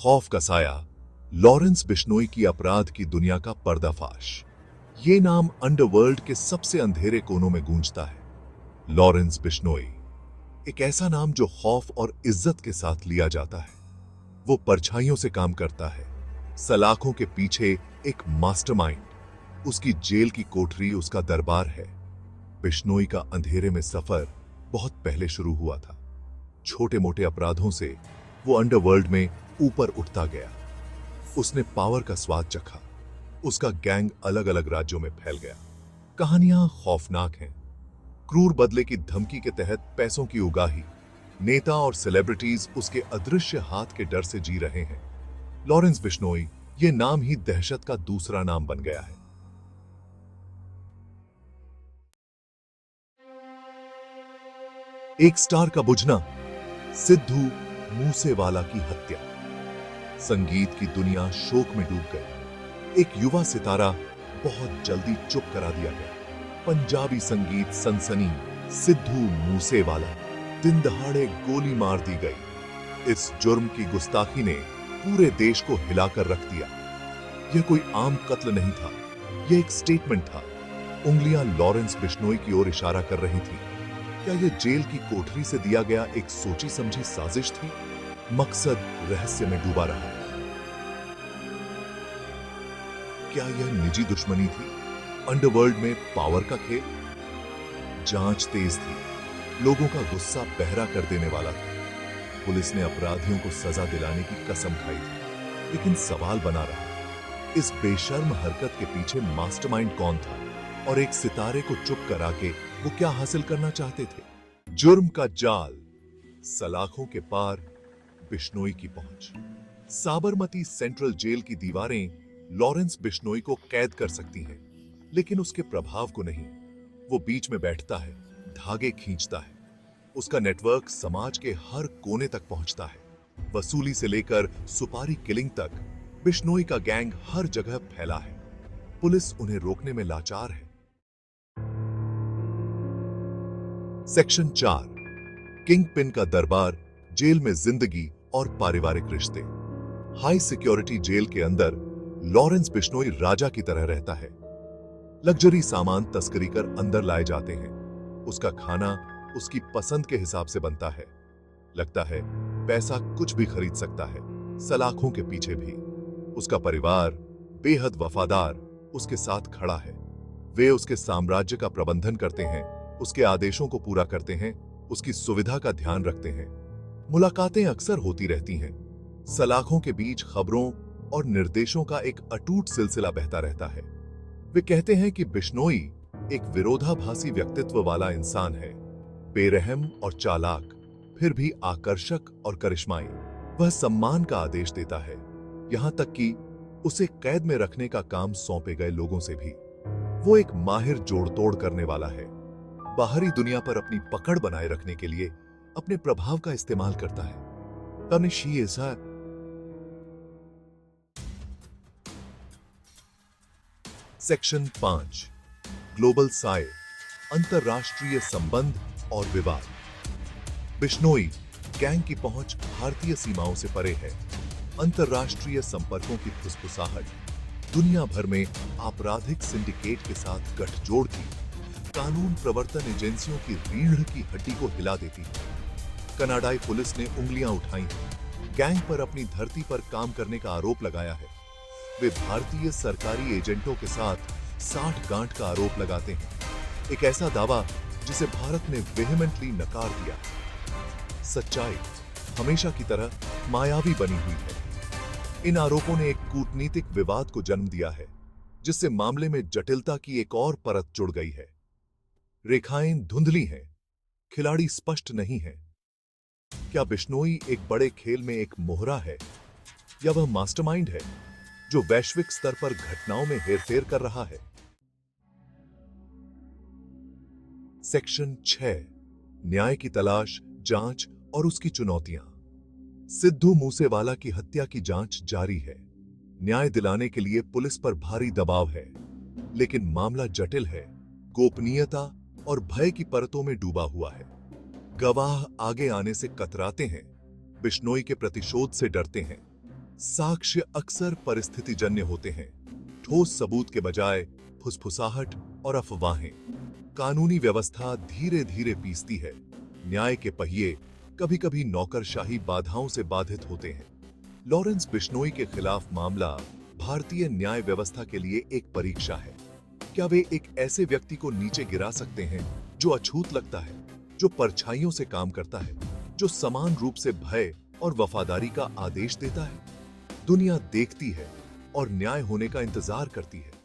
खौफ का साया, लॉरेंस बिश्नोई की अपराध की दुनिया का पर्दाफाश। ये नाम अंडरवर्ल्ड के सबसे अंधेरे कोनों में गूंजता है। लॉरेंस बिश्नोई, एक ऐसा नाम जो खौफ और इज्जत के साथ लिया जाता है। वो परछाइयों से काम करता है, सलाखों के पीछे एक मास्टरमाइंड। उसकी जेल की कोठरी उसका दरबार है। बिश्नोई का अंधेरे में सफर बहुत पहले शुरू हुआ था। छोटे मोटे अपराधों से वो अंडरवर्ल्ड में ऊपर उठता गया। उसने पावर का स्वाद चखा। उसका गैंग अलग अलग राज्यों में फैल गया। कहानियां खौफनाक हैं। क्रूर बदले की धमकी के तहत पैसों की उगाही, नेता और सेलिब्रिटीज उसके अदृश्य हाथ के डर से जी रहे हैं। लॉरेंस बिश्नोई, ये नाम ही दहशत का दूसरा नाम बन गया है। एक स्टार का बुझना, सिद्धू मूसेवाला की हत्या। संगीत की दुनिया शोक में डूब गई। एक युवा सितारा बहुत जल्दी चुप करा दिया गया। पंजाबी संगीत सनसनी सिद्धू मूसेवाला दिन दहाड़े गोली मार दी गई। इस जुर्म की गुस्ताखी ने पूरे देश को हिलाकर रख दिया। यह कोई आम कत्ल नहीं था, यह एक स्टेटमेंट था। उंगलियां लॉरेंस बिश्नोई की ओर इशारा कर रही थी। क्या यह जेल की कोठरी से दिया गया एक सोची समझी साजिश थी? मकसद रहस्य में डूबा रहा। क्या यह निजी दुश्मनी थी? अंडरवर्ल्ड में पावर का खेल? जांच तेज थी, लोगों का गुस्सा बहरा कर देने वाला था। पुलिस ने अपराधियों को सजा दिलाने की कसम खाई थी, लेकिन सवाल बना रहा, इस बेशर्म हरकत के पीछे मास्टरमाइंड कौन था और एक सितारे को चुप करा के वो क्या हासिल करना चाहते थे? जुर्म का जाल, सलाखों के पार, बिश्नोई की पहुंच। साबरमती सेंट्रल जेल की दीवारें लॉरेंस बिश्नोई को कैद कर सकती हैं, लेकिन उसके प्रभाव को नहीं। वो बीच में बैठता है, धागे खींचता है। उसका नेटवर्क समाज के हर कोने तक पहुंचता है। वसूली से लेकर सुपारी किलिंग तक बिश्नोई का गैंग हर जगह फैला है। पुलिस उन्हें रोकने में लाचार है। सेक्शन 4, किंग पिन का दरबार, जेल में जिंदगी और पारिवारिक रिश्ते। हाई सिक्योरिटी जेल के अंदर लॉरेंस बिश्नोई राजा की तरह रहता है। लग्जरी सामान तस्करी कर अंदर लाए जाते हैं। उसका खाना उसकी पसंद के हिसाब से बनता है। लगता है पैसा कुछ भी खरीद सकता है, सलाखों के पीछे भी। उसका परिवार बेहद वफादार उसके साथ खड़ा है। वे उसके साम्राज्य का प्रबंधन करते हैं, उसके आदेशों को पूरा करते हैं, उसकी सुविधा का ध्यान रखते हैं। मुलाकातें अक्सर होती रहती हैं। सलाखों के बीच खबरों और निर्देशों का एक अटूट सिलसिला बहता रहता है। वे कहते हैं कि बिश्नोई एक विरोधाभासी व्यक्तित्व वाला इंसान है, बेरहम और चालाक, फिर भी आकर्षक और करिश्माई। वह सम्मान का आदेश देता है, यहां तक कि उसे कैद में रखने का काम सौंपे गए लोगों से भी। वो एक माहिर जोड़तोड़ करने वाला है। बाहरी दुनिया पर अपनी पकड़ बनाए रखने के लिए अपने प्रभाव का इस्तेमाल करता है। सेक्शन 5, ग्लोबल साय, अंतरराष्ट्रीय संबंध और विवाद। बिश्नोई गैंग की पहुंच भारतीय सीमाओं से परे है। अंतरराष्ट्रीय संपर्कों की फुसफुसाहट दुनिया भर में आपराधिक सिंडिकेट के साथ गठजोड़ की कानून प्रवर्तन एजेंसियों की रीढ़ की हड्डी को हिला देती है। कनाडाई पुलिस ने उंगलियां उठाई हैं। गैंग पर अपनी धरती पर काम करने का आरोप लगाया है। वे भारतीय सरकारी एजेंटों के साथ साठ-गांठ का आरोप लगाते हैं। एक ऐसा दावा जिसे भारत ने वेहेमेंटली नकार दिया। सच्चाई हमेशा की तरह मायावी बनी हुई है। इन आरोपों ने एक कूटनीतिक विवाद को जन्म दिया है, जिससे मामले में जटिलता की एक और परत जुड़ गई है। रेखाएं धुंधली हैं, खिलाड़ी स्पष्ट नहीं है। क्या बिश्नोई एक बड़े खेल में एक मोहरा है, या वह मास्टरमाइंड है जो वैश्विक स्तर पर घटनाओं में हेरफेर कर रहा है? सेक्शन 6, न्याय की तलाश, जांच और उसकी चुनौतियां। सिद्धू मूसेवाला की हत्या की जांच जारी है। न्याय दिलाने के लिए पुलिस पर भारी दबाव है, लेकिन मामला जटिल है, गोपनीयता और भय की परतों में डूबा हुआ है। गवाह आगे आने से कतराते हैं, बिश्नोई के प्रतिशोध से डरते हैं। साक्ष्य अक्सर परिस्थितिजन्य होते हैं, ठोस सबूत के बजाय फुसफुसाहट और अफवाहें। कानूनी व्यवस्था धीरे धीरे पीसती है। न्याय के पहिए कभी-कभी नौकरशाही बाधाओं से बाधित होते हैं। लॉरेंस बिश्नोई के खिलाफ मामला भारतीय न्याय व्यवस्था के लिए एक परीक्षा है। क्या वे एक ऐसे व्यक्ति को नीचे गिरा सकते हैं जो अछूत लगता है, जो परछाइयों से काम करता है, जो समान रूप से भय और वफादारी का आदेश देता है? दुनिया देखती है और न्याय होने का इंतजार करती है।